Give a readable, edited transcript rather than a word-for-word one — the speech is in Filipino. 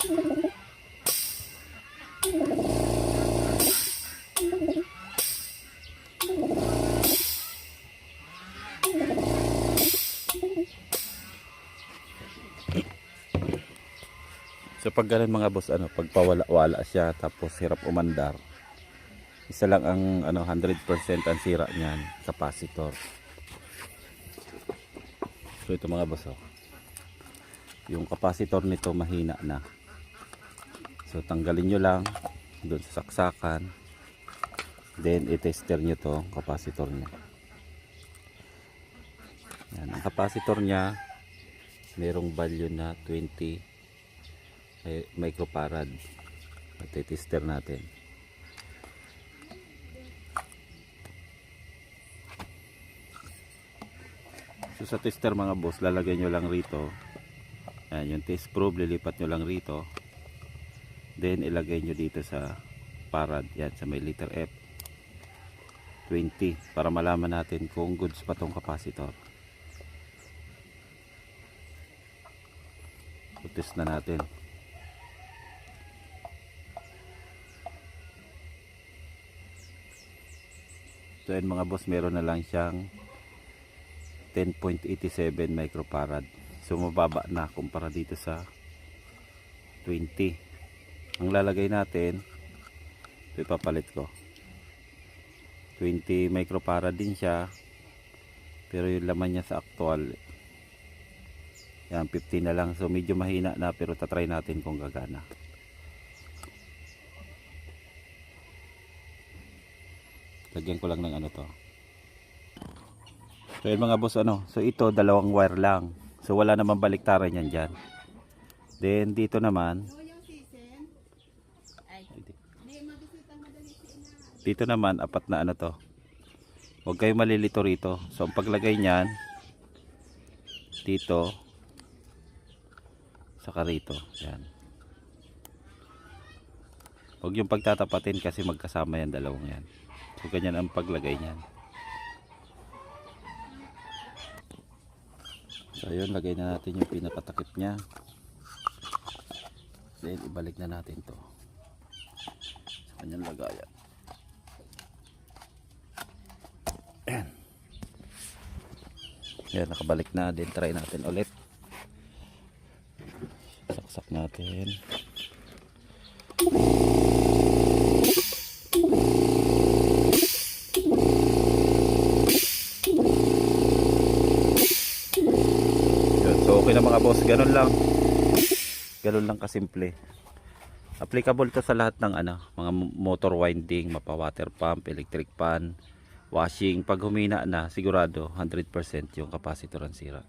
So pag ganun mga boss, pag pawala-wala siya tapos hirap umandar, isa lang ang 100% ang sira niyan, capacitor. So ito mga boss, yung capacitor nito mahina na. So tanggalin nyo lang doon sa saksakan, then i-tester nyo to capacitor nya. Yan, ang capacitor nya merong value na 20 microfarad. At i-tester natin. So sa tester mga boss, lalagay nyo lang rito. Yan, yung test probe, lilipat nyo lang rito. Then ilagay nyo dito sa farad. Yan, sa may liter F 20, para malaman natin kung goods pa tong capacitor. So test na natin. So yan mga boss, meron na lang siyang 10.87 microfarad. So mababa na kumpara dito sa 20. Ang lalagay natin, ito ipapalit ko. 20 microfarad din siya. Pero yung laman niya sa actual, yan 15 na lang. So medyo mahina na, pero tatry natin kung gagana. Lagyan ko lang ng to. So yun mga boss, so ito dalawang wire lang. So wala namang baliktaran yan dyan. Then dito naman, dito naman apat na to. Huwag kayo malilito rito. So ang paglagay niyan dito saka rito, yan. Huwag yung pagtatapatin kasi magkasama yan, dalawang yan. So ganyan ang paglagay niyan. So yun, lagay na natin yung pinakatakip nya. Then ibalik na natin to sa kanyang lagayan. Ayan. Ayan, nakabalik na. Then try natin ulit. Saksak natin. So okay na mga boss, ganun lang kasimple. Applicable to sa lahat ng mga motor winding, mapa water pump, electric pan, washing. Pag humina na, sigurado 100% yung capacitor ang sira.